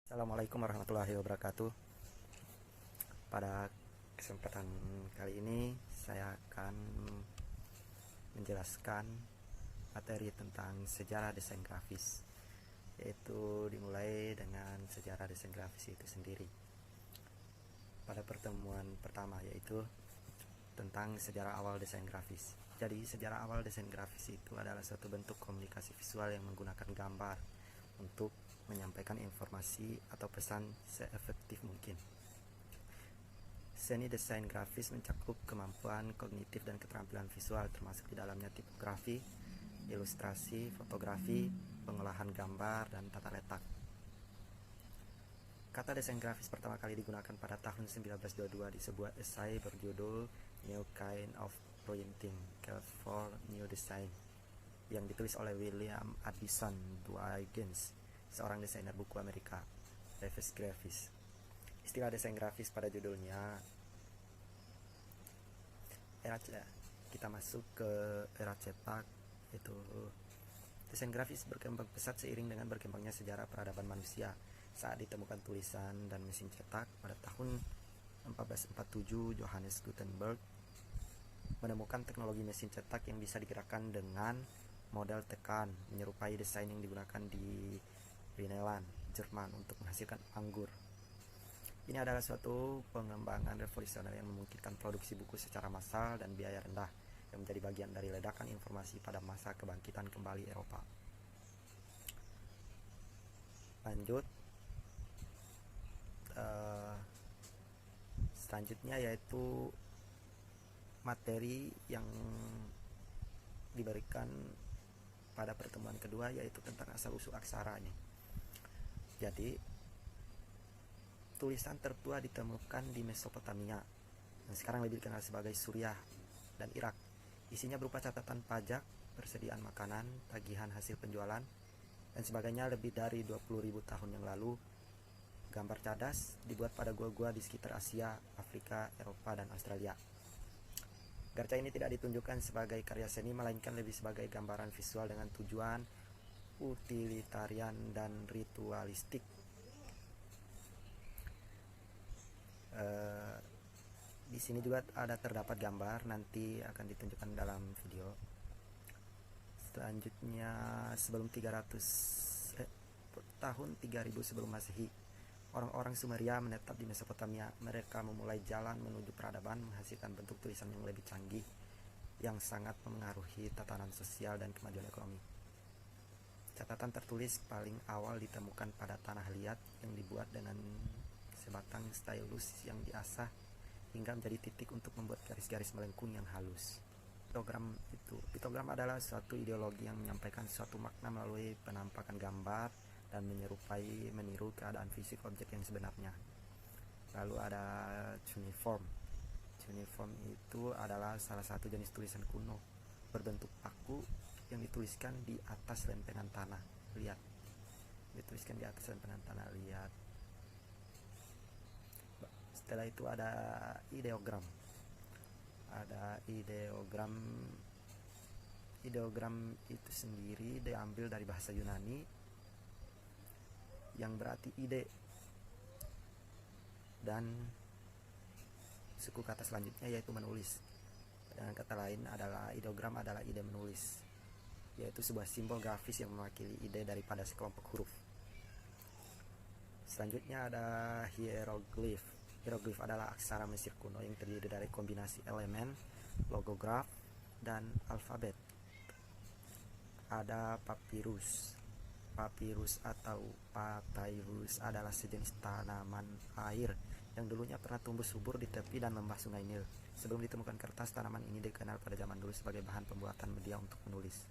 Assalamualaikum warahmatullahi wabarakatuh. Pada kesempatan kali ini saya akan menjelaskan materi tentang sejarah desain grafis, yaitu dimulai dengan sejarah desain grafis itu sendiri. Pada pertemuan pertama yaitu tentang sejarah awal desain grafis. Jadi sejarah awal desain grafis itu adalah suatu bentuk komunikasi visual yang menggunakan gambar untuk menyampaikan informasi atau pesan seefektif mungkin. Seni desain grafis mencakup kemampuan kognitif dan keterampilan visual, termasuk di dalamnya tipografi, ilustrasi, fotografi, pengolahan gambar, dan tata letak. Kata desain grafis pertama kali digunakan pada tahun 1922 di sebuah esai berjudul New Kind of Printing, Call for New Design, yang ditulis oleh William Addison Dwiggins, seorang desainer buku Amerika, reviews grafis. Istilah desain grafis pada judulnya kita masuk ke era cetak, yaitu desain grafis berkembang pesat seiring dengan berkembangnya sejarah peradaban manusia. Saat ditemukan tulisan dan mesin cetak pada tahun 1447, Johannes Gutenberg menemukan teknologi mesin cetak yang bisa digerakkan dengan model tekan, menyerupai desain yang digunakan di Rhineland, Jerman untuk menghasilkan anggur. Ini adalah suatu pengembangan revolusioner yang memungkinkan produksi buku secara massal dan biaya rendah, yang menjadi bagian dari ledakan informasi pada masa kebangkitan kembali Eropa. Lanjut, selanjutnya yaitu materi yang diberikan pada pertemuan kedua, yaitu tentang asal-usul aksara ini. Jadi, tulisan tertua ditemukan di Mesopotamia, yang sekarang lebih dikenal sebagai Suriah dan Irak. Isinya berupa catatan pajak, persediaan makanan, tagihan hasil penjualan, dan sebagainya. Lebih dari 20.000 tahun yang lalu, gambar cadas dibuat pada gua-gua di sekitar Asia, Afrika, Eropa, dan Australia. Garca ini tidak ditunjukkan sebagai karya seni, melainkan lebih sebagai gambaran visual dengan tujuan utilitarian dan ritualistik. Di sini juga terdapat gambar, nanti akan ditunjukkan dalam video. Selanjutnya, sebelum 300 tahun 3000 sebelum Masehi, orang-orang Sumeria menetap di Mesopotamia. Mereka memulai jalan menuju peradaban, menghasilkan bentuk tulisan yang lebih canggih, yang sangat memengaruhi tatanan sosial dan kemajuan ekonomi. Catatan tertulis paling awal ditemukan pada tanah liat yang dibuat dengan sebatang stylus yang diasah hingga menjadi titik untuk membuat garis-garis melengkung yang halus. Piktogram adalah suatu ideologi yang menyampaikan suatu makna melalui penampakan gambar dan meniru keadaan fisik objek yang sebenarnya. Lalu ada cuneiform. Cuneiform itu adalah salah satu jenis tulisan kuno berbentuk paku yang dituliskan di atas lempengan tanah liat. Setelah itu ada ideogram. Ideogram itu sendiri diambil dari bahasa Yunani yang berarti ide, dan suku kata selanjutnya yaitu menulis. Dengan kata lain adalah ideogram adalah ide menulis, yaitu sebuah simbol grafis yang mewakili ide daripada sekelompok huruf. Selanjutnya ada hieroglif. Hieroglif adalah aksara Mesir kuno yang terdiri dari kombinasi elemen, logograf, dan alfabet. Ada papirus. Papirus atau papyrus adalah sejenis tanaman air yang dulunya pernah tumbuh subur di tepi dan lembah sungai Nil. Sebelum ditemukan kertas, tanaman ini dikenal pada zaman dulu sebagai bahan pembuatan media untuk menulis.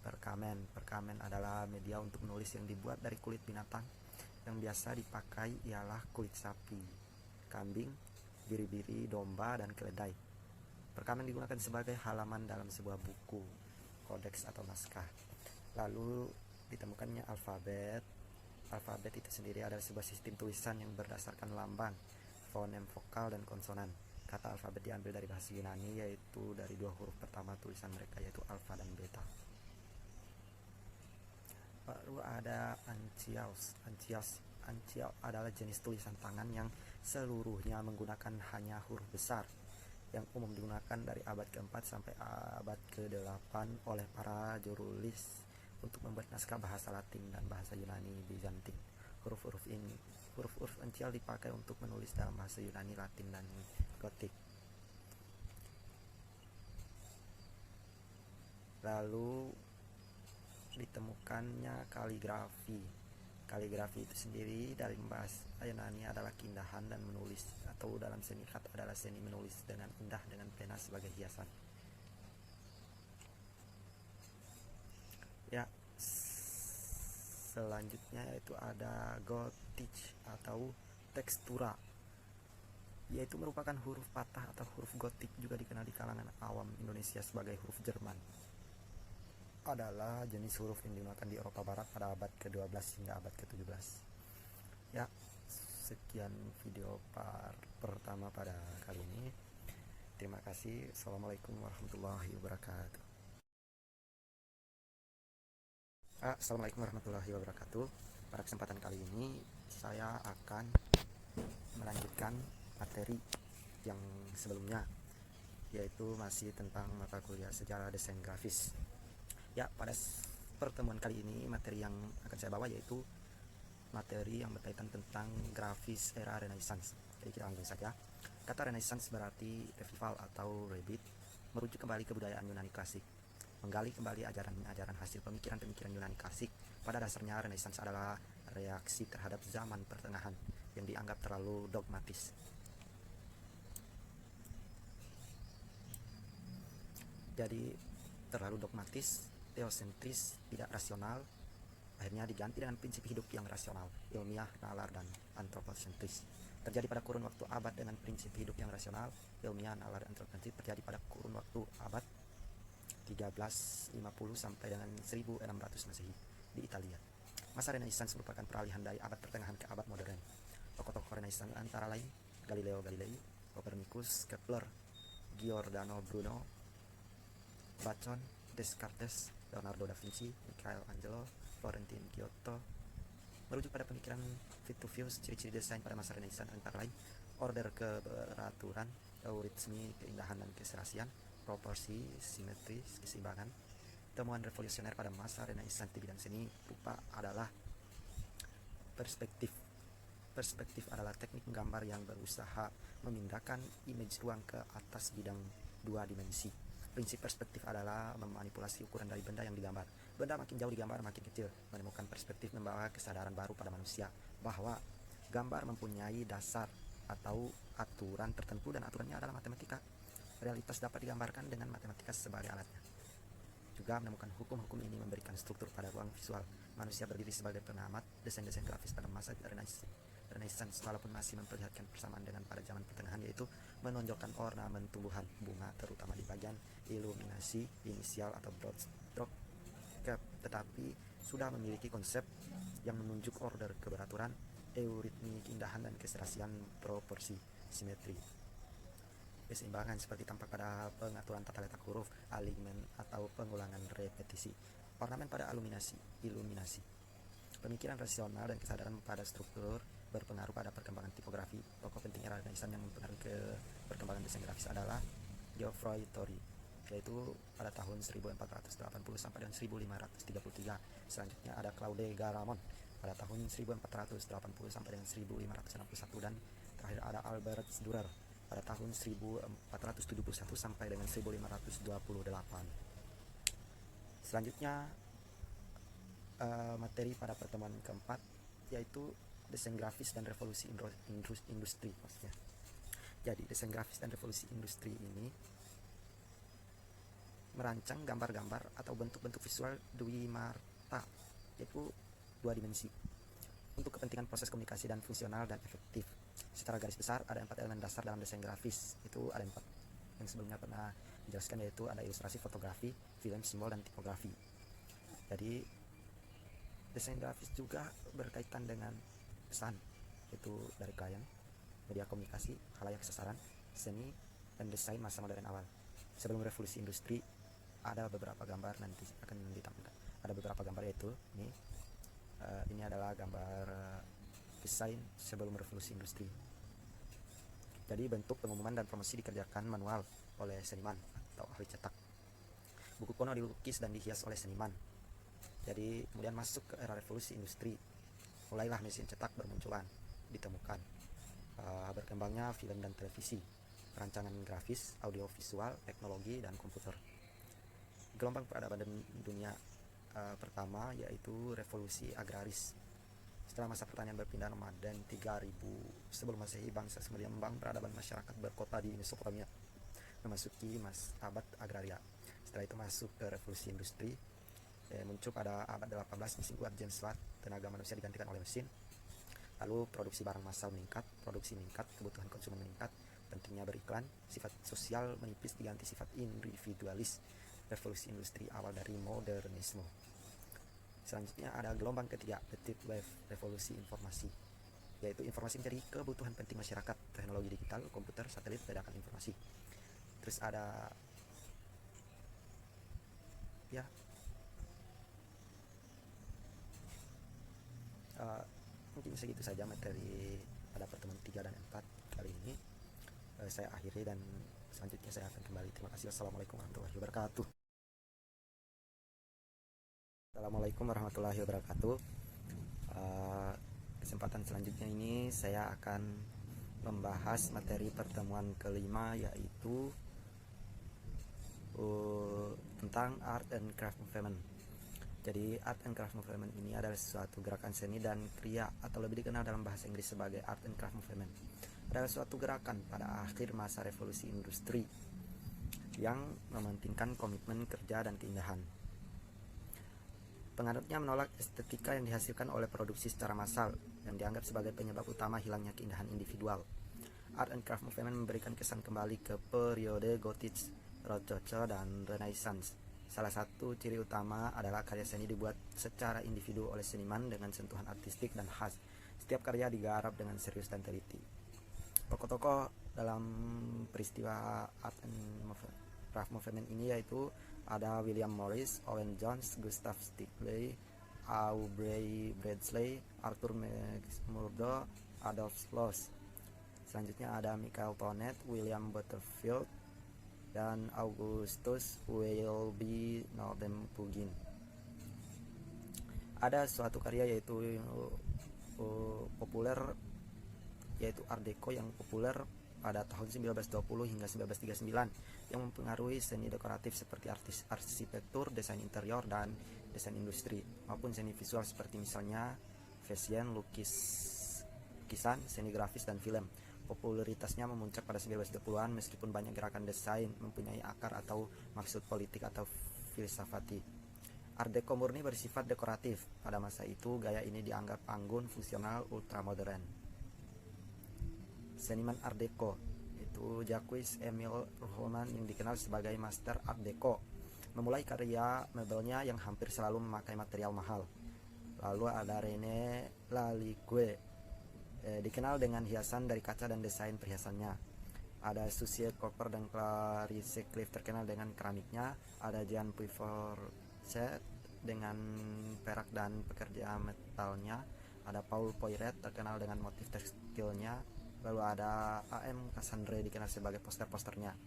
Perkamen. Perkamen adalah media untuk menulis yang dibuat dari kulit binatang. Yang biasa dipakai ialah kulit sapi, kambing, biri-biri, domba, dan keledai. Perkamen digunakan sebagai halaman dalam sebuah buku, kodeks atau naskah. Lalu ditemukannya alfabet. Alfabet itu sendiri adalah sebuah sistem tulisan yang berdasarkan lambang, fonem, vokal, dan konsonan. Kata alfabet diambil dari bahasa Yunani, yaitu dari dua huruf pertama tulisan mereka, yaitu alfa dan beta. Baru ada Anchials. ancial adalah jenis tulisan tangan yang seluruhnya menggunakan hanya huruf besar, yang umum digunakan dari abad ke-4 sampai abad ke-8 oleh para jurulis untuk membuat naskah bahasa Latin dan bahasa Yunani Bizantin. Huruf-huruf ancial dipakai untuk menulis dalam bahasa Yunani, Latin, dan Gotik. Lalu ditemukannya kaligrafi. Kaligrafi itu sendiri dari bahasa Yunani adalah keindahan dan menulis, atau dalam seni khat adalah seni menulis dengan indah dengan pena sebagai hiasan. Ya, selanjutnya yaitu ada Gotik atau tekstura, yaitu merupakan huruf patah atau huruf Gotik, juga dikenal di kalangan awam Indonesia sebagai huruf Jerman. Adalah jenis huruf yang digunakan di Eropa Barat pada abad ke-12 hingga abad ke-17. Ya, sekian video pertama pada kali ini. Terima kasih. Assalamualaikum warahmatullahi wabarakatuh. Assalamualaikum warahmatullahi wabarakatuh. Pada kesempatan kali ini saya akan melanjutkan materi yang sebelumnya, yaitu masih tentang mata kuliah sejarah desain grafis. Ya, pada pertemuan kali ini materi yang akan saya bawa yaitu materi yang berkaitan tentang grafis era Renaissance. Jadi kita langsung saja. Kata Renaissance berarti revival atau rebirth, merujuk kembali ke budayaan Yunani klasik, menggali kembali ajaran-ajaran hasil pemikiran-pemikiran Yunani klasik. Pada dasarnya Renaissance adalah reaksi terhadap zaman pertengahan yang dianggap terlalu dogmatis. Jadi terlalu dogmatis, teosentris, tidak rasional, akhirnya diganti dengan prinsip hidup yang rasional, ilmiah, nalar, dan antroposentris. Terjadi pada kurun waktu abad dengan prinsip hidup yang rasional, ilmiah, nalar, dan antroposentris terjadi pada kurun waktu abad 1350 sampai dengan 1600 Masehi di Italia. Masa Renaissance merupakan peralihan dari abad pertengahan ke abad modern. Tokoh-tokoh Renaissance antara lain Galileo Galilei, Copernicus, Kepler, Giordano Bruno, Bacon, Descartes, Leonardo da Vinci, Michelangelo, Florentine Giotto. Merujuk pada pemikiran Vitruvius, ciri-ciri desain pada masa Renaissance antara lain order, keberaturan, eurismi, keindahan dan keserasian, proporsi, simetri, keseimbangan. Temuan revolusioner pada masa Renaissance di bidang seni rupa adalah perspektif. Perspektif adalah teknik menggambar yang berusaha memindahkan image ruang ke atas bidang dua dimensi. Prinsip perspektif adalah memanipulasi ukuran dari benda yang digambar. Benda makin jauh digambar makin kecil. Menemukan perspektif membawa kesadaran baru pada manusia bahwa gambar mempunyai dasar atau aturan tertentu, dan aturannya adalah matematika. Realitas dapat digambarkan dengan matematika sebagai alatnya. Juga menemukan hukum-hukum ini memberikan struktur pada ruang visual. Manusia berdiri sebagai pengamat desain-desain grafis pada masa Renaissance, walaupun masih memperlihatkan persamaan dengan pada zaman pertengahan, yaitu menonjolkan ornamen tumbuhan, bunga, terutama di bagian iluminasi, inisial atau broad stroke, tetapi sudah memiliki konsep yang menunjuk order, keberaturan, euritmi, keindahan dan keserasian, proporsi, simetri, keseimbangan seperti tampak pada pengaturan tata letak huruf, alignment atau pengulangan repetisi. Ornamen pada iluminasi. Pemikiran rasional dan kesadaran pada struktur berpengaruh pada perkembangan tipografi. Tokoh penting era Renaissance yang mempengaruhi ke perkembangan desain grafis adalah Geoffroy Tory, yaitu pada tahun 1480 sampai dengan 1533. Selanjutnya ada Claude Garamond pada tahun 1480 sampai dengan 1561, dan terakhir ada Albert Dürer pada tahun 1471 sampai dengan 1528. Selanjutnya materi pada pertemuan keempat yaitu desain grafis dan revolusi industri maksudnya. Jadi desain grafis dan revolusi industri ini merancang gambar-gambar atau bentuk-bentuk visual dwimarta, yaitu dua dimensi, untuk kepentingan proses komunikasi dan fungsional dan efektif. Secara garis besar ada 4 elemen dasar dalam desain grafis. Itu ada 4 yang sebelumnya pernah dijelaskan, yaitu ada ilustrasi, fotografi, film, simbol, dan tipografi. Jadi desain grafis juga berkaitan dengan pesan, yaitu dari klien, media komunikasi, khalayak sasaran, seni, dan desain masa modern awal. Sebelum revolusi industri ada beberapa gambar nanti akan ditampilkan. Ada beberapa gambar, yaitu ini adalah gambar desain sebelum revolusi industri. Jadi bentuk pengumuman dan promosi dikerjakan manual oleh seniman atau ahli cetak. Buku kuno dilukis dan dihias oleh seniman. Jadi kemudian masuk ke era revolusi industri, mulailah mesin cetak bermunculan, ditemukan. Berkembangnya film dan televisi, perancangan grafis, audiovisual, teknologi, dan komputer. Gelombang peradaban dunia pertama yaitu revolusi agraris. Setelah masa pertanian berpindah nomaden 3000 sebelum Masehi, bangsa Sumeria membangun peradaban masyarakat berkota di Mesopotamia, memasuki abad agraria. Setelah itu masuk ke revolusi industri, muncul pada abad 18 mesin uap James Watt, tenaga manusia digantikan oleh mesin. Lalu produksi barang massal meningkat, produksi meningkat, kebutuhan konsumen meningkat, pentingnya beriklan, sifat sosial menipis diganti sifat individualis. Revolusi industri awal dari modernisme. Selanjutnya ada gelombang ketiga, the third wave, revolusi informasi, yaitu informasi menjadi kebutuhan penting masyarakat, teknologi digital, komputer, satelit, ledakan informasi. Terus ada mungkin segitu saja materi pada pertemuan 3 dan 4 kali ini. Saya akhiri dan selanjutnya saya akan kembali. Terima kasih. Wassalamualaikum warahmatullahi wabarakatuh. Assalamualaikum warahmatullahi wabarakatuh. Kesempatan selanjutnya ini saya akan membahas materi pertemuan kelima, yaitu tentang art and craft movement. Jadi art and craft movement ini adalah suatu gerakan seni dan kriya, atau lebih dikenal dalam bahasa Inggris sebagai art and craft movement. Adalah suatu gerakan pada akhir masa revolusi industri yang mementingkan komitmen kerja dan keindahan. Penganutnya menolak estetika yang dihasilkan oleh produksi secara massal yang dianggap sebagai penyebab utama hilangnya keindahan individual. Art and craft movement memberikan kesan kembali ke periode Gothic, Rococo, dan Renaissance. Salah satu ciri utama adalah karya seni dibuat secara individu oleh seniman dengan sentuhan artistik dan khas. Setiap karya digarap dengan serius dan teliti. Tokoh-tokoh dalam peristiwa art and craft movement ini yaitu ada William Morris, Owen Jones, Gustav Stickley, Aubrey Bradley, Arthur McMurdo, Adolf Loos. Selanjutnya ada Michael Tonet, William Butterfield, dan Augustus Wilby Nordenpugin. Ada suatu karya yaitu populer, yaitu Art Deco yang populer pada tahun 1920 hingga 1939 yang mempengaruhi seni dekoratif seperti arsitektur, desain interior, dan desain industri, maupun seni visual seperti misalnya fashion, lukisan, seni grafis, dan film. Popularitasnya memuncak pada 1920-an meskipun banyak gerakan desain mempunyai akar atau maksud politik atau filsafati. Art Deco murni bersifat dekoratif. Pada masa itu, gaya ini dianggap anggun, fungsional, ultramodern. Seniman Art Deco itu Jacques Emile Roman yang dikenal sebagai Master Art Deco, memulai karya mebelnya yang hampir selalu memakai material mahal. Lalu ada René Lalique, dikenal dengan hiasan dari kaca dan desain perhiasannya. Ada Susie Cooper dan Clarice Cliff terkenal dengan keramiknya. Ada Jean Puyfourchet dengan perak dan pekerjaan metalnya. Ada Paul Poiret terkenal dengan motif tekstilnya. Lalu ada A.M. Cassandre dikenal sebagai poster-posternya.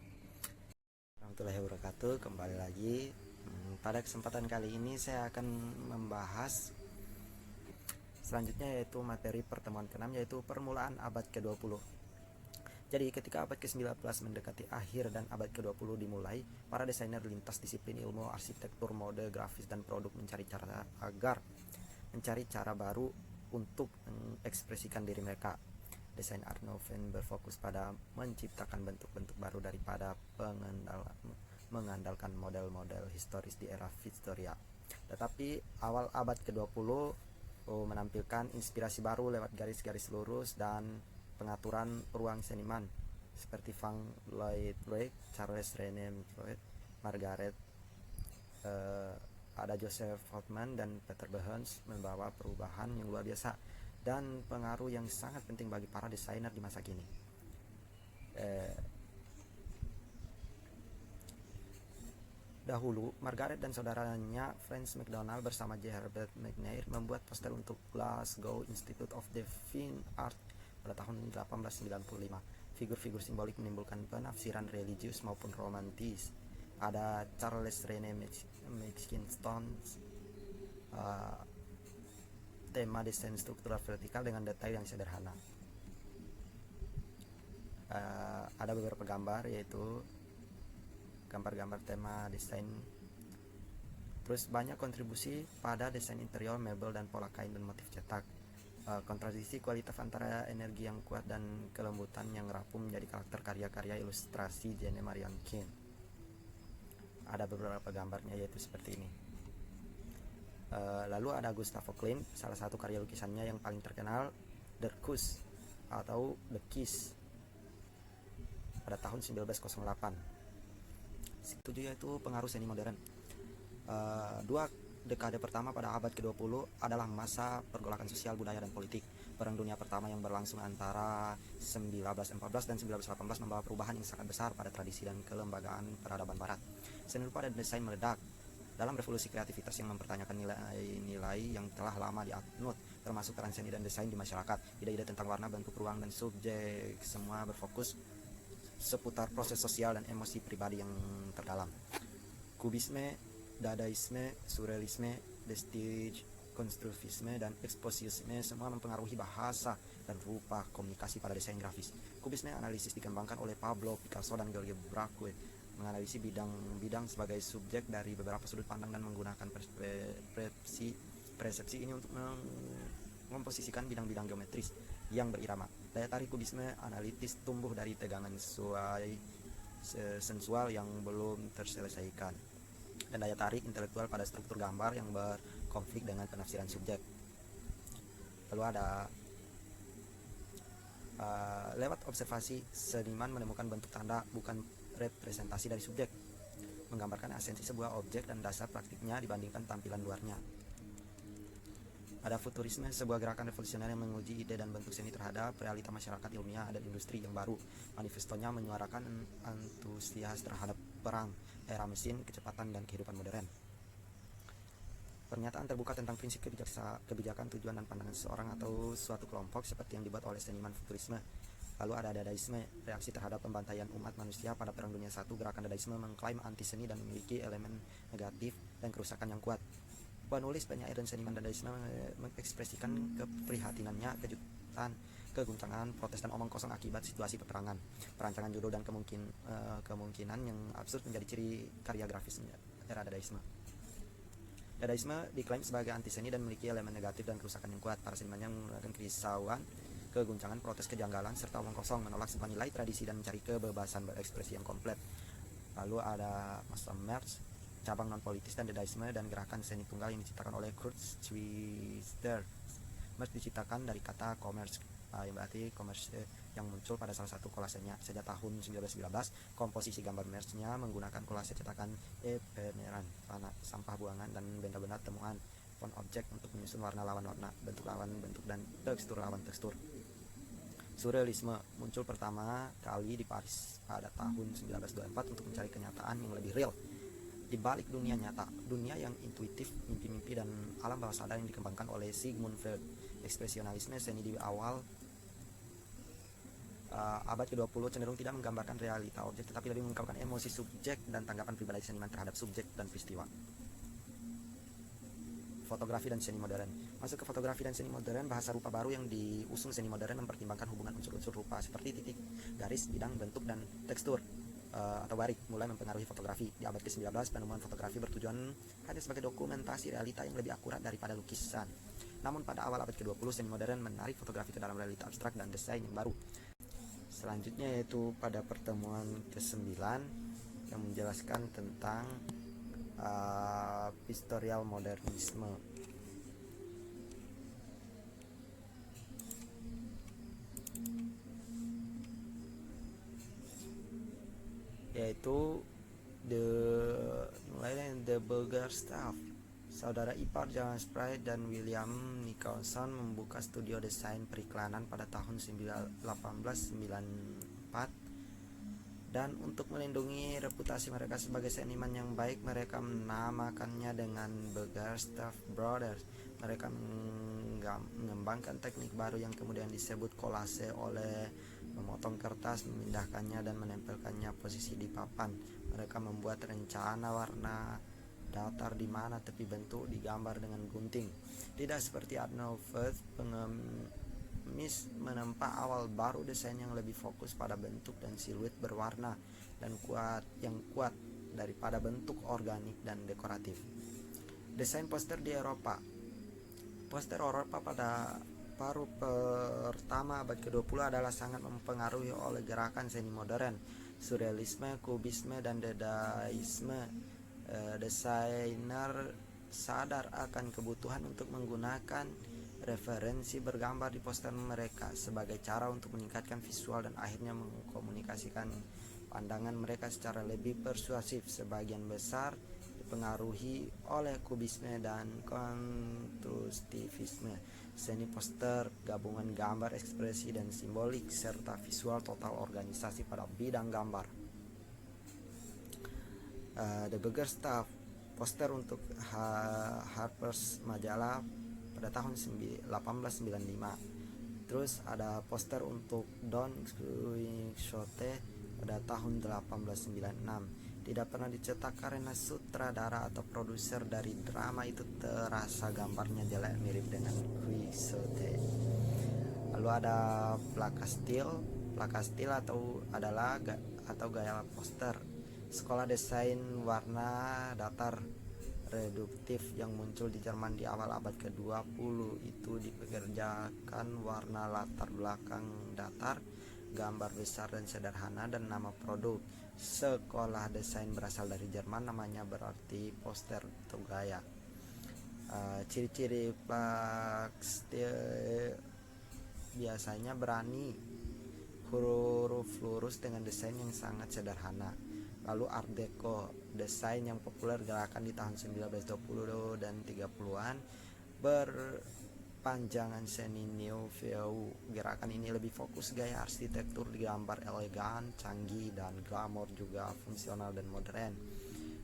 Warahmatullahi wabarakatuh. Kembali lagi. Pada kesempatan kali ini saya akan membahas selanjutnya yaitu materi pertemuan ke-6, yaitu permulaan abad ke-20. Jadi ketika abad ke-19 mendekati akhir dan abad ke-20 dimulai, para desainer lintas disiplin ilmu, arsitektur, mode, grafis, dan produk mencari cara baru untuk mengekspresikan diri mereka. Desain Art Nouveau berfokus pada menciptakan bentuk-bentuk baru daripada mengandalkan model-model historis di era Victoria. Tetapi awal abad ke-20 menampilkan inspirasi baru lewat garis-garis lurus dan pengaturan ruang seniman seperti Van Lloyd Wright, Charles René Freud, Margaret, ada Joseph Hoffman dan Peter Behrens membawa perubahan yang luar biasa dan pengaruh yang sangat penting bagi para desainer di masa kini. Dahulu, Margaret dan saudaranya Franz McDonald bersama J. Herbert McNair membuat poster untuk Glasgow Institute of the Fine Arts pada tahun 1895. Figur-figur simbolik menimbulkan penafsiran religius maupun romantis. Ada Charles Rene Mackintosh, tema desain struktural vertikal dengan detail yang sederhana. Ada beberapa gambar, yaitu gambar-gambar tema desain. Terus banyak kontribusi pada desain interior, mebel, dan pola kain dan motif cetak. Kontradiksi kualitas antara energi yang kuat dan kelembutan yang rapuh menjadi karakter karya-karya ilustrasi Jane Marion King. Ada beberapa gambarnya, yaitu seperti ini. Lalu ada Gustavo Klimt, salah satu karya lukisannya yang paling terkenal, Der Kuss atau The Kiss, pada tahun 1908. Setuju, yaitu pengaruh seni modern. Dua dekade pertama pada abad ke-20 adalah masa pergolakan sosial, budaya, dan politik. Perang Dunia Pertama yang berlangsung antara 1914 dan 1918 membawa perubahan yang sangat besar pada tradisi dan kelembagaan peradaban barat. Seni rupa dan desain meledak dalam revolusi kreativitas yang mempertanyakan nilai-nilai yang telah lama dianut, termasuk peran seni dan desain di masyarakat. Ide-ide tentang warna, bentuk, ruang, dan subjek semua berfokus seputar proses sosial dan emosi pribadi yang terdalam. Kubisme, Dadaisme, Surrealisme, Vestige, Konstruktivisme, dan Ekspresionisme semua mempengaruhi bahasa dan rupa komunikasi pada desain grafis. Kubisme analisis dikembangkan oleh Pablo Picasso dan Georges Braque, menganalisis bidang-bidang sebagai subjek dari beberapa sudut pandang dan menggunakan persepsi ini untuk mengkomposisikan bidang-bidang geometris yang berirama. Daya tarik kubisme analitis tumbuh dari tegangan sensual yang belum terselesaikan, dan daya tarik intelektual pada struktur gambar yang berkonflik dengan penafsiran subjek. Lalu ada lewat observasi, seniman menemukan bentuk tanda, bukan representasi dari subjek, menggambarkan esensi sebuah objek dan dasar praktiknya dibandingkan tampilan luarnya. Ada futurisme, sebuah gerakan revolusioner yang menguji ide dan bentuk seni terhadap realita masyarakat ilmiah dan industri yang baru. Manifestonya menyuarakan antusias terhadap perang, era mesin, kecepatan, dan kehidupan modern. Pernyataan terbuka tentang prinsip kebijakan, tujuan, dan pandangan seseorang atau suatu kelompok seperti yang dibuat oleh seniman futurisme. Lalu ada Dadaisme, reaksi terhadap pembantaian umat manusia pada Perang Dunia I. Gerakan Dadaisme mengklaim anti seni dan memiliki elemen negatif dan kerusakan yang kuat. Penulis, penyair, dan seniman Dadaisme mengekspresikan keprihatinannya, kejutan, keguncangan, protes, dan omong kosong akibat situasi peperangan. Perancangan judul dan kemungkinan yang absurd menjadi ciri karya grafis era Dadaisme. Dadaisme diklaim sebagai anti seni dan memiliki elemen negatif dan kerusakan yang kuat. Para seniman yang menggunakan kerisauan, keguncangan, protes, kejanggalan, serta omong kosong, menolak semua nilai tradisi dan mencari kebebasan berekspresi yang komplit. Lalu ada Masa Merz, cabang non-politis dan Dadaisme dan gerakan seni tunggal yang diciptakan oleh Kurt Schwister. Merz diciptakan dari kata commerce, yang berarti commerce, yang muncul pada salah satu kolasenya. Sejak tahun 1919, komposisi gambar Merz-nya menggunakan kolase cetakan ephemeran, panah, sampah buangan, dan benda-benda temuan, font objek untuk menyusun warna lawan warna, bentuk lawan bentuk, dan tekstur lawan tekstur. Surrealisme muncul pertama kali di Paris pada tahun 1924 untuk mencari kenyataan yang lebih real di balik dunia nyata, dunia yang intuitif, mimpi-mimpi, dan alam bawah sadar yang dikembangkan oleh Sigmund Freud. Ekspresionisme seni di awal abad ke-20 cenderung tidak menggambarkan realita objek, tetapi lebih mengungkapkan emosi subjek dan tanggapan pribadi seniman terhadap subjek dan peristiwa. Fotografi dan seni modern. Masuk ke fotografi dan seni modern, bahasa rupa baru yang diusung seni modern mempertimbangkan hubungan unsur-unsur rupa seperti titik, garis, bidang, bentuk, dan tekstur atau barik mulai mempengaruhi fotografi. Di abad ke-19, penemuan fotografi bertujuan hanya sebagai dokumentasi realita yang lebih akurat daripada lukisan. Namun pada awal abad ke-20, seni modern menarik fotografi ke dalam realita abstrak dan desain yang baru. Selanjutnya yaitu pada pertemuan ke-9 yang menjelaskan tentang Pictorial Modernisme. Yaitu The Burger Stuff. Saudara ipar John Sprite dan William Nicholson membuka studio desain periklanan pada tahun 1894 Dan untuk melindungi reputasi mereka sebagai seniman yang baik, mereka menamakannya dengan Bickerstaff Brothers. Mereka mengembangkan teknik baru yang kemudian disebut kolase oleh memotong kertas, memindahkannya dan menempelkannya posisi di papan. Mereka membuat rencana warna datar di mana tepi bentuk digambar dengan gunting. Tidak seperti Art Nouveau, pengemis menempa awal baru desain yang lebih fokus pada bentuk dan siluet berwarna dan kuat daripada bentuk organik dan dekoratif. Desain poster di Eropa. Poster Eropa pada paruh pertama abad ke-20 adalah sangat mempengaruhi oleh gerakan seni modern, surrealisme, kubisme, dan dadaisme. Desainer sadar akan kebutuhan untuk menggunakan referensi bergambar di poster mereka sebagai cara untuk meningkatkan visual dan akhirnya mengkomunikasikan pandangan mereka secara lebih persuasif. Sebagian besar dipengaruhi oleh kubisme dan konstruktivisme. Seni poster gabungan gambar, ekspresi, dan simbolik serta visual total organisasi pada bidang gambar. The Bickerstaff poster untuk Harper's majalah pada tahun 1895. Terus ada poster untuk Don Quixote pada tahun 1896. Tidak pernah dicetak karena sutradara atau produser dari drama itu terasa gambarnya jelek mirip dengan Quixote. Lalu ada plakastil adalah gaya poster. Sekolah desain warna datar reduktif yang muncul di Jerman di awal abad ke-20 itu dipekerjakan warna latar belakang datar, gambar besar dan sederhana, dan nama produk. Sekolah desain berasal dari Jerman, namanya berarti poster atau gaya. Ciri-ciri plakastil biasanya berani, huruf lurus dengan desain yang sangat sederhana. Lalu Art Deco, desain yang populer gerakan di tahun 1920 dan 30-an, berpanjangan seni Nouveau. Gerakan ini lebih fokus gaya arsitektur digambar elegan, canggih, dan glamor, juga fungsional dan modern.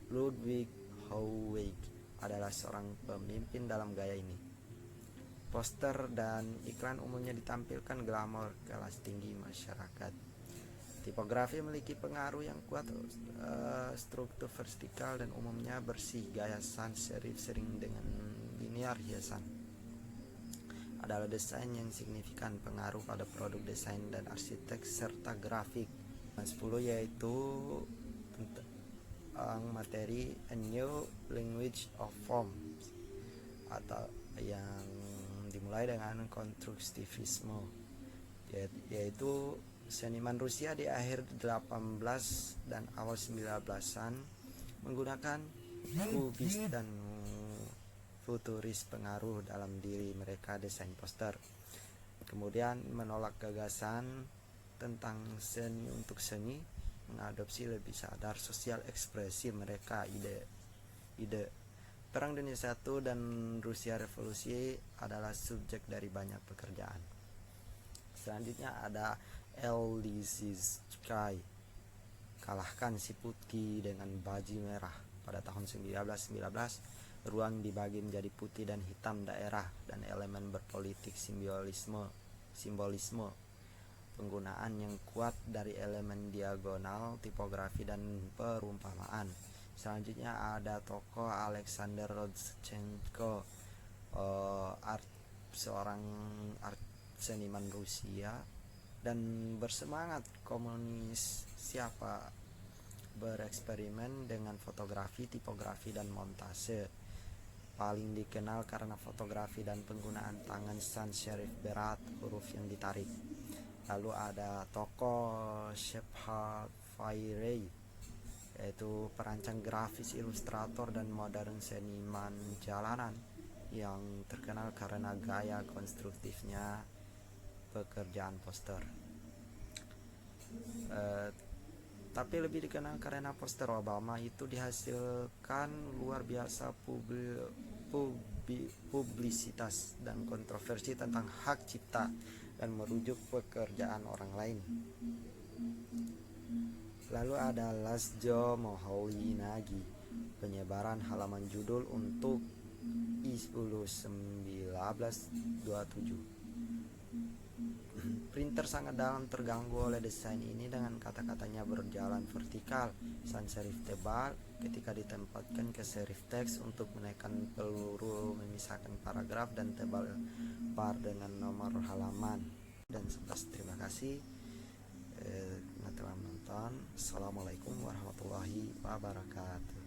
Ludwig Hauweg adalah seorang pemimpin dalam gaya ini. Poster dan iklan umumnya ditampilkan glamor kelas tinggi masyarakat. Tipografi memiliki pengaruh yang kuat, struktur vertikal dan umumnya bersih. Gaya sans serif sering dengan linear hiasan adalah desain yang signifikan pengaruh pada produk desain dan arsitek serta grafik. 10 yaitu tentang materi A New Language of Forms, atau yang dimulai dengan konstruktivisme, yaitu seniman Rusia di akhir 18 dan awal 19-an menggunakan kubis dan futuris pengaruh dalam diri mereka desain poster. Kemudian menolak gagasan tentang seni untuk seni, mengadopsi lebih sadar sosial ekspresi mereka. Ide Perang Dunia I dan Rusia Revolusi adalah subjek dari banyak pekerjaan. Selanjutnya ada Sky, kalahkan si putih dengan baji merah. Pada tahun 1919, ruang dibagi menjadi putih dan hitam daerah dan elemen berpolitik simbolisme, penggunaan yang kuat dari elemen diagonal, tipografi, dan perumpamaan. Selanjutnya ada tokoh Alexander Rodchenko, seorang seniman Rusia dan bersemangat komunis, siapa bereksperimen dengan fotografi, tipografi, dan montase. Paling dikenal karena fotografi dan penggunaan tangan sans serif berat, huruf yang ditarik. Lalu ada tokoh Shepard Fairey, yaitu perancang grafis, ilustrator, dan modern seniman jalanan yang terkenal karena gaya konstruktifnya pekerjaan poster. Tapi lebih dikenal karena poster Obama itu dihasilkan luar biasa publisitas dan kontroversi tentang hak cipta dan merujuk pekerjaan orang lain. Lalu ada Lasjo Moholy-Nagy, penyebaran halaman judul untuk ISU 1927. Printer sangat dalam terganggu oleh desain ini dengan kata-katanya berjalan vertikal. Sans serif tebal ketika ditempatkan ke serif teks untuk menekan peluru memisahkan paragraf dan tebal par dengan nomor halaman. Dan 11. Terima kasih telah menonton. Assalamualaikum warahmatullahi wabarakatuh.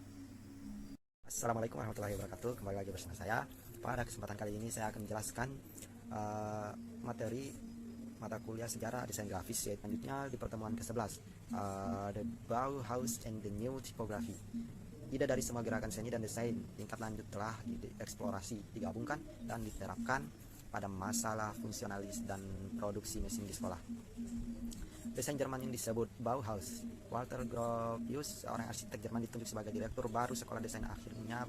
Assalamualaikum warahmatullahi wabarakatuh. Kembali lagi bersama saya. Pada kesempatan kali ini saya akan menjelaskan materi mata kuliah sejarah desain grafis, yaitu selanjutnya di pertemuan ke-11, The Bauhaus and the New Typography. Ide dari semua gerakan seni dan desain tingkat lanjut telah dieksplorasi, digabungkan, dan diterapkan pada masalah fungsionalis dan produksi mesin di sekolah. Desain Jerman yang disebut Bauhaus. Walter Gropius, seorang arsitek Jerman, ditunjuk sebagai direktur baru sekolah desain akhirnya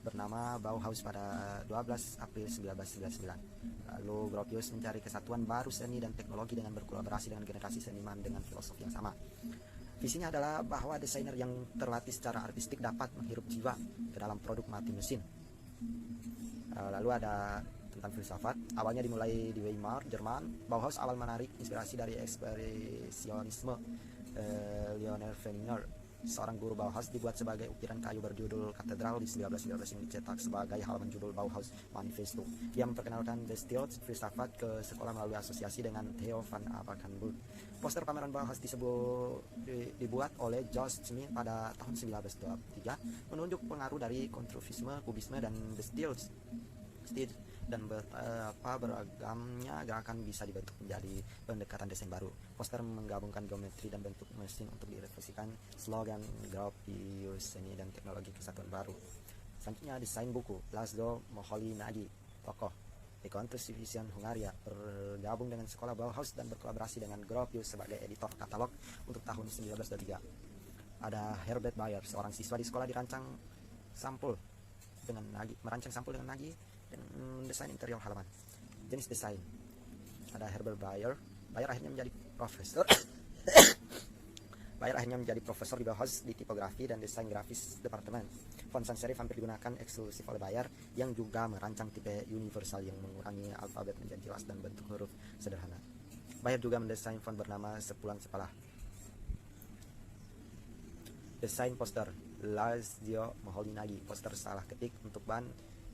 bernama Bauhaus pada 12 April 1999. Lalu Gropius mencari kesatuan baru seni dan teknologi dengan berkolaborasi dengan generasi seniman dengan filosofi yang sama. Visinya adalah bahwa desainer yang terlatih secara artistik dapat menghirup jiwa ke dalam produk mati mesin. Lalu ada tentang filsafat. Awalnya dimulai di Weimar, Jerman. Bauhaus awal menarik inspirasi dari ekspresionisme. Lionel Feniger, seorang guru Bauhaus, dibuat sebagai ukiran kayu berjudul Katedral di 1919 yang dicetak sebagai halaman judul Bauhaus Manifesto. Dia memperkenalkan the Stiles filsafat ke sekolah melalui asosiasi dengan Theo van Abakenburg. Poster pameran Bauhaus dibuat oleh Jost Smith pada tahun 1923, menunjuk pengaruh dari konstruktivisme, kubisme, dan the Stiles dan betapa beragamnya gerakan bisa dibentuk menjadi pendekatan desain baru. Poster menggabungkan geometri dan bentuk mesin untuk direfleksikan slogan Gropius, seni dan teknologi kesatuan baru. Selanjutnya desain buku. Laszlo Moholy-Nagy, tokoh Econtus Division Hungaria, bergabung dengan sekolah Bauhaus dan berkolaborasi dengan Gropius sebagai editor katalog untuk tahun 1923. Ada Herbert Bayer, seorang siswa di sekolah merancang sampul dengan Nagy dan desain interior halaman. Jenis desain. Ada Herbert Bayer. Bayer akhirnya menjadi profesor di Bauhaus di tipografi dan desain grafis departemen. Font sans serif hampir digunakan eksklusif oleh Bayer, yang juga merancang tipe universal yang mengurangi alfabet menjadi jelas dan bentuk huruf sederhana. Bayer juga mendesain font bernama Sepulang Sepalah. Desain poster. Laszlo Moholy-Nagy, poster salah ketik untuk ban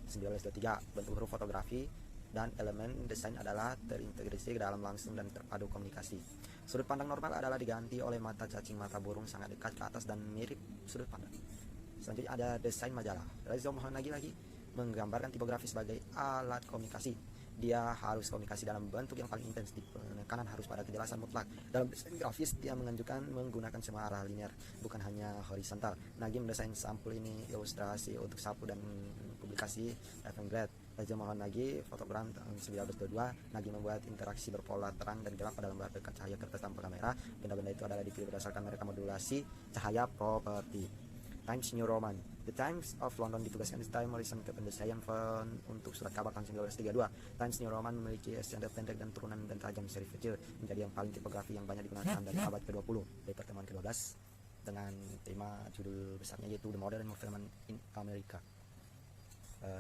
1923. Bentuk huruf fotografi dan elemen desain adalah terintegrasi ke dalam langsung dan terpadu komunikasi. Sudut pandang normal adalah diganti oleh mata cacing mata burung sangat dekat ke atas dan mirip sudut pandang. Selanjutnya ada desain majalah. Laszlo Moholy-Nagy lagi menggambarkan tipografi sebagai alat komunikasi. Dia harus komunikasi dalam bentuk yang paling intens, di penekanan harus pada kejelasan mutlak. Dalam desain grafis, dia menggunakan semua arah linear, bukan hanya horizontal. Nagy mendesain sampul ini ilustrasi untuk sapu dan publikasi Avantgarde. Laszlo Moholy-Nagy, fotogram tahun 1922. Nagy membuat interaksi berpola terang dan gelap pada lembar dekat cahaya kertas tanpa kamera. Benda-benda itu adalah dipilih berdasarkan mereka modulasi cahaya properti. Times New Roman. The Times of London ditugaskan di Time Morrison ke pendesain font untuk surat kabar tahun 1932. Times New Roman memiliki standar pendek dan turunan dan tajam serif kecil, menjadi yang paling tipografi yang banyak digunakan dari abad ke-20 dari pertemuan ke-12 dengan tema judul besarnya yaitu The Modern Movement in America.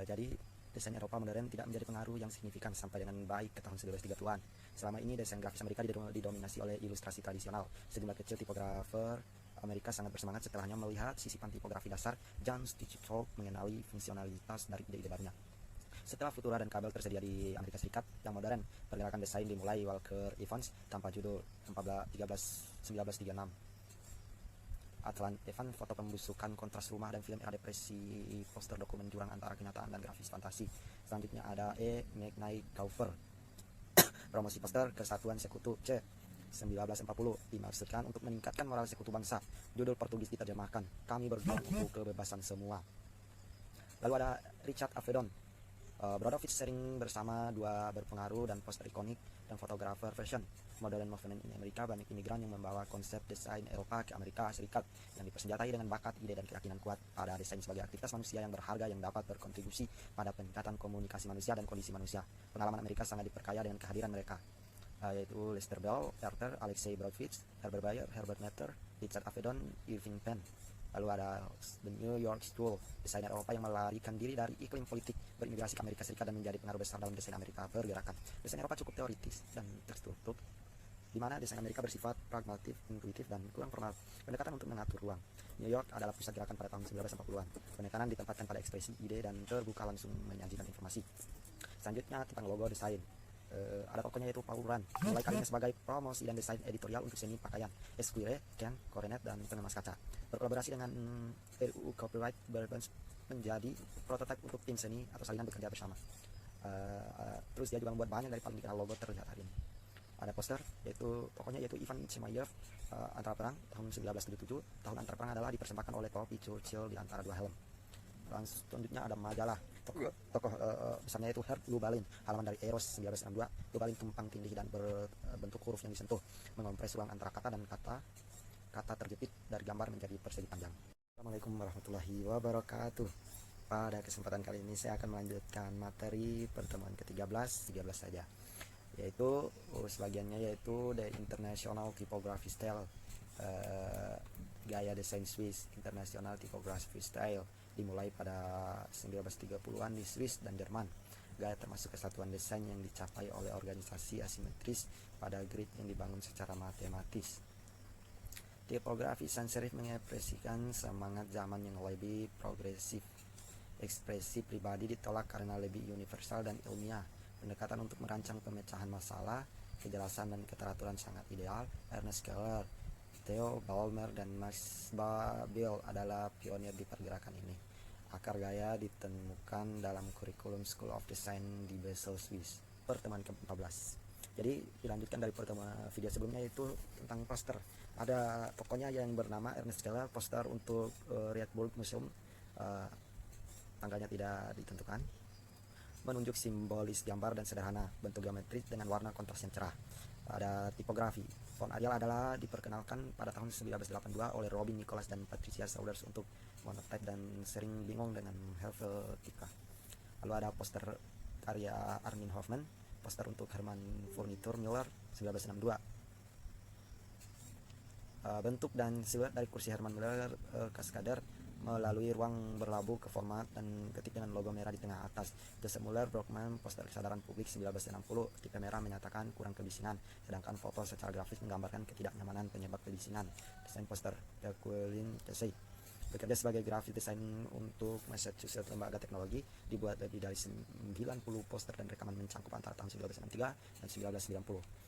Jadi desain Eropa modern tidak menjadi pengaruh yang signifikan sampai dengan baik ke tahun 1930-an. Selama ini desain grafis Amerika didominasi oleh ilustrasi tradisional. Sejumlah kecil tipografer Amerika sangat bersemangat setelahnya melihat sisipan tipografi dasar. John Stitchford mengenali fungsionalitas dari ide-ide barunya. Setelah Futura dan kabel tersedia di Amerika Serikat yang modern, pergerakan desain dimulai. Walker Evans tanpa judul 1936. Atlan Evans, foto pembusukan kontras rumah dan film era depresi, poster dokumen jurang antara kenyataan dan grafis fantasi. Selanjutnya ada McKnight Kaufer, promosi poster Kesatuan Sekutu C 1940, dimaksudkan untuk meningkatkan moral sekutu bangsa. Judul Portugis diterjemahkan, kami berjuang untuk kebebasan semua. Lalu ada Richard Avedon, Brodowitz sering bersama dua berpengaruh dan poster ikonik dan fotografer fashion. Modern Movement in Amerika, banyak imigran yang membawa konsep desain Eropa ke Amerika Serikat yang dipersenjatai dengan bakat, ide, dan keyakinan kuat pada desain sebagai aktivitas manusia yang berharga yang dapat berkontribusi pada peningkatan komunikasi manusia dan kondisi manusia. Pengalaman Amerika sangat diperkaya dengan kehadiran mereka. yaitu Lester Bell, Arthur, Alexei Brodovich, Herbert Bayer, Herbert Matter, Richard Avedon, Irving Penn. Lalu ada The New York School, desainer Eropa yang melarikan diri dari iklim politik berimigrasi ke Amerika Serikat dan menjadi pengaruh besar dalam desain Amerika pergerakan. Desain Eropa cukup teoritis dan terstruktur, di mana desain Amerika bersifat pragmatif, intuitif, dan kurang formal. Pendekatan untuk mengatur ruang. New York adalah pusat gerakan pada tahun 1940-an. Penekanan ditempatkan pada ekspresi ide dan terbuka langsung menyajikan informasi. Selanjutnya tentang logo desain. Ada tokohnya yaitu Paul Rand, mulai karirnya sebagai promosi dan desain editorial untuk seni pakaian, Esquire, Ken, Coronet, dan pengemas kaca. Berkolaborasi dengan RUU Copyright Bourbons menjadi prototipe untuk tim seni atau salinan bekerja bersama. Terus dia juga membuat banyak dari paling dikenal logo terlihat hari ini. Ada poster, yaitu tokohnya yaitu Ivan Chemaev, Antara Perang tahun 1977. Tahun Antara Perang adalah dipersembahkan oleh topi Churchill di antara dua helm. Selanjutnya ada majalah. Tokoh besarnya itu Herb Lubalin, halaman dari Eros 1962. Lubalin tumpang tindih dan berbentuk huruf yang disentuh, mengompres ruang antara kata dan kata terjepit dari gambar menjadi persegi panjang. Assalamualaikum warahmatullahi wabarakatuh. Pada kesempatan kali ini saya akan melanjutkan materi pertemuan ke-13 saja, yaitu sebagiannya yaitu The International Typography Style, gaya desain Swiss. International Typography Style dimulai pada 1930-an di Swiss dan Jerman. Gaya termasuk kesatuan desain yang dicapai oleh organisasi asimetris pada grid yang dibangun secara matematis. Tipografi sans serif mengekspresikan semangat zaman yang lebih progresif. Ekspresi pribadi ditolak karena lebih universal dan ilmiah. Pendekatan untuk merancang pemecahan masalah, kejelasan dan keteraturan sangat ideal. Ernest Keller, Theo Ballmer, dan Max Babil adalah pionir di pergerakan ini. Akar gaya ditemukan dalam kurikulum School of Design di Basel, Swiss. Pertemuan ke-14. Jadi dilanjutkan dari pertemuan video sebelumnya, yaitu tentang poster. Ada tokohnya yang bernama Ernest Keller, poster untuk Rietburg Museum. Tanggalnya tidak ditentukan. Menunjuk simbolis gambar dan sederhana, bentuk geometris dengan warna kontras yang cerah. Ada tipografi. Font Arial adalah diperkenalkan pada tahun 1982 oleh Robin Nicholas dan Patricia Saunders untuk monotype dan sering bingung dengan Helvetica. Lalu ada poster karya Armin Hoffman, poster untuk Hermann Furniture Müller 1962. Bentuk dan siluet dari kursi Hermann Müller Kaskader melalui ruang berlabuh ke format dan ketik dengan logo merah di tengah atas. Joseph Muller Brockman, poster kesadaran publik 1960, tipe merah menyatakan kurang kebisingan, sedangkan foto secara grafis menggambarkan ketidaknyamanan penyebab kebisingan. Desain poster Jacqueline Casey, bekerja sebagai graphic design untuk Massachusetts Lembaga Teknologi, dibuat lebih dari 90 poster dan rekaman mencangkup antara tahun 1963 dan 1990.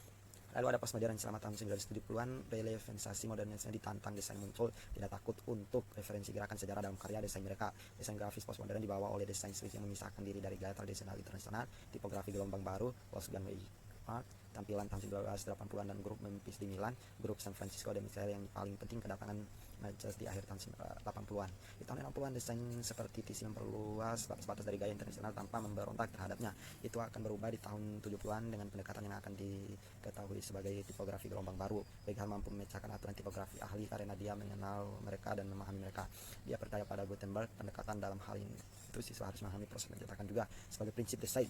Lalu ada postmodern selama tahun 1970-an, relevansasi modernisme ditantang, desain muncul tidak takut untuk referensi gerakan sejarah dalam karya desain mereka. Desain grafis postmodern dibawa oleh desain Swiss yang memisahkan diri dari gaya tradisional internasional, tipografi gelombang baru, Wolfgang Weihart, tampilan tahun 1980-an dan grup Memphis di Milan, grup San Francisco de Michele yang paling penting kedatangan Manchester di akhir tahun 80-an. Di tahun 60-an desain seperti TC memperluas batas-batas dari gaya internasional tanpa memberontak terhadapnya. Itu akan berubah di tahun 70-an dengan pendekatan yang akan diketahui sebagai tipografi gelombang baru. Weigel mampu memecahkan aturan tipografi ahli karena dia mengenal mereka dan memahami mereka. Dia percaya pada Gutenberg. Pendekatan dalam hal ini itu siswa harus memahami proses mencetakan juga sebagai prinsip desain.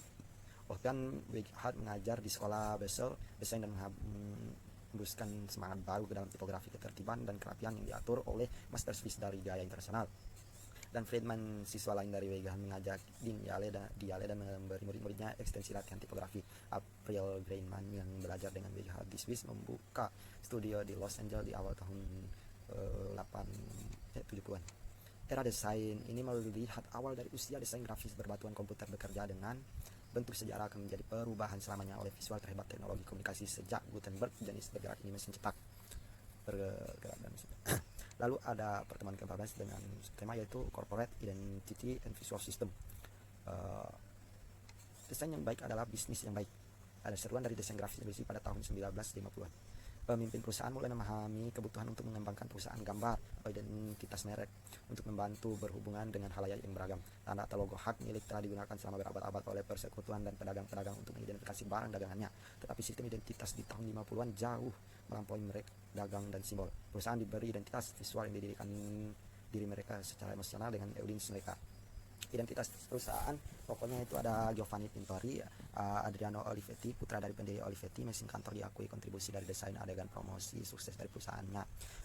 Bahkan Weigel mengajar di sekolah Basel desain dan hembuskan semangat baru ke dalam tipografi ketertiban dan kerapian yang diatur oleh master Swiss dari gaya internasional. Dan Friedman, siswa lain dari Weigel, mengajak Diale dan memberi murid-muridnya ekstensi latihan tipografi. April Greinman yang belajar dengan Weigel di Swiss membuka studio di Los Angeles di awal tahun 70-an. Era desain ini melihat awal dari usia desain grafis berbatuan komputer bekerja dengan bentuk sejarah akan menjadi perubahan selamanya oleh visual terhebat teknologi komunikasi sejak Gutenberg, jenis bergerak ini mesin cetak bergerak dan lalu ada pertemuan ke-14 dengan tema yaitu Corporate Identity and Visual System. Desain yang baik adalah bisnis yang baik. Ada seruan dari desain grafis Indonesia pada tahun 1950-an. Pemimpin perusahaan mulai memahami kebutuhan untuk mengembangkan perusahaan gambar atau identitas merek untuk membantu berhubungan dengan halayak yang beragam. Tanda atau logo hak milik telah digunakan selama berabad-abad oleh persekutuan dan pedagang-pedagang untuk mengidentifikasi barang dagangannya. Tetapi sistem identitas di tahun 50-an jauh melampaui merek dagang dan simbol. Perusahaan diberi identitas visual yang didirikan diri mereka secara emosional dengan audiens mereka. Identitas perusahaan pokoknya itu ada Giovanni Pintori, Adriano Olivetti, putra dari pendiri Olivetti. Mesin kantor diakui kontribusi dari desain adegan promosi sukses dari perusahaannya.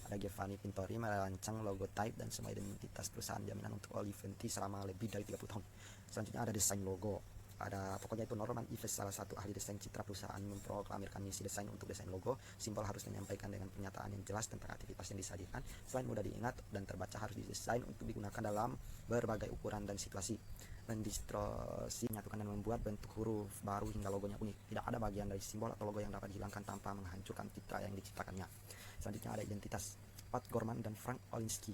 Ada Giovanni Pintori merancang logo type dan semua identitas perusahaan, jaminan untuk Olivetti selama lebih dari 30 tahun. Selanjutnya ada desain logo. Ada pokoknya itu Norman Ives, salah satu ahli desain citra perusahaan, memproklamirkan misi desain untuk desain logo. Simbol harus menyampaikan dengan pernyataan yang jelas tentang aktivitas yang disajikan. Selain mudah diingat dan terbaca, harus didesain untuk digunakan dalam berbagai ukuran dan situasi. Mendistorsi, menyatukan dan membuat bentuk huruf baru hingga logonya unik. Tidak ada bagian dari simbol atau logo yang dapat dihilangkan tanpa menghancurkan citra yang diciptakannya. Selanjutnya ada identitas. Pat Gorman dan Frank Olinsky,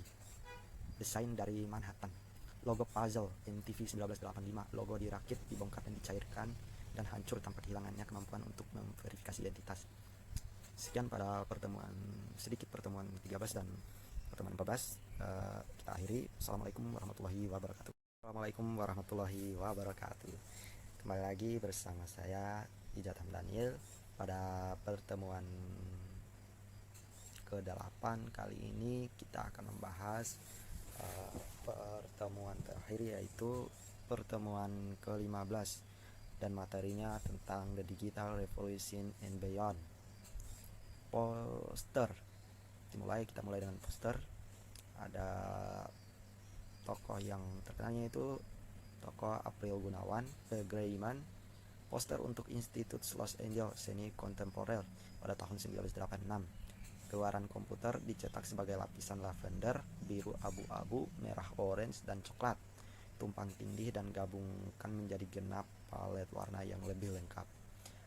desain dari Manhattan. Logo puzzle MTV 1985. Logo dirakit, dibongkar dan dicairkan dan hancur tanpa kehilangannya kemampuan untuk memverifikasi identitas. Sekian pada pertemuan 13 dan pertemuan 14. Kita akhiri. Assalamualaikum warahmatullahi wabarakatuh. Assalamualaikum warahmatullahi wabarakatuh. Kembali lagi bersama saya Ijat Hamdaniel pada pertemuan ke-8. Kali ini kita akan membahas pertemuan terakhir, yaitu pertemuan ke-15, dan materinya tentang The Digital Revolution and Beyond. Poster. Kita mulai dengan poster. Ada tokoh yang terkenalnya itu tokoh April Gunawan, The Greyman. Poster untuk Institut Los Angeles Seni Kontemporer pada tahun 1986. Keluaran komputer dicetak sebagai lapisan lavender, biru abu-abu, merah orange, dan coklat. Tumpang tindih dan gabungkan menjadi genap palet warna yang lebih lengkap.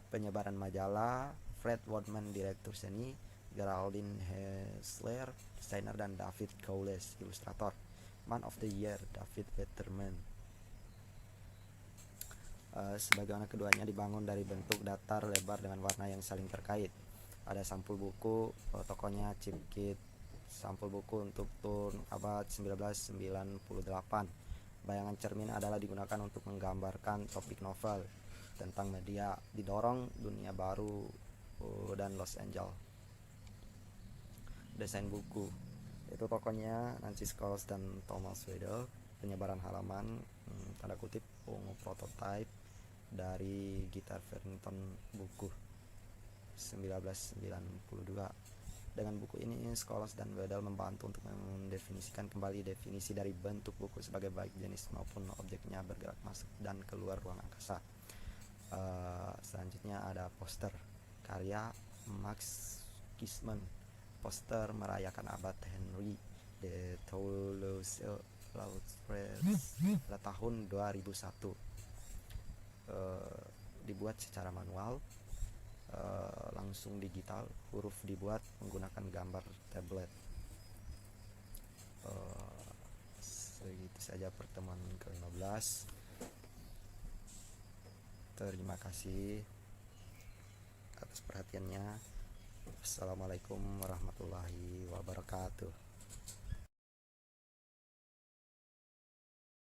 Penyebaran majalah, Fred Wardman, direktur seni, Geraldine Hessler, desainer, dan David Cowles, ilustrator. Man of the Year, David Letterman. Sebagaimana keduanya dibangun dari bentuk datar lebar dengan warna yang saling terkait. Ada sampul buku, tokonya Chip Kit, sampul buku untuk turn abad 1998. Bayangan cermin adalah digunakan untuk menggambarkan topik novel tentang media, didorong dunia baru dan Los Angeles. Desain buku itu tokonya Nancy Scholes dan Thomas Wedel. Penyebaran halaman tanda kutip ungu prototype dari Gitar Farrington buku 1992. Dengan buku ini, Scholes dan Wedel membantu untuk mendefinisikan kembali definisi dari bentuk buku sebagai baik jenis maupun objeknya bergerak masuk dan keluar ruang angkasa. Selanjutnya ada poster karya Max Kisman. Poster merayakan abad Henry de Toulouse-Lautrec pada tahun 2001. Dibuat secara manual, langsung digital, huruf dibuat menggunakan gambar tablet. Segitu saja pertemuan ke-15. Terima kasih atas perhatiannya. Assalamualaikum warahmatullahi wabarakatuh.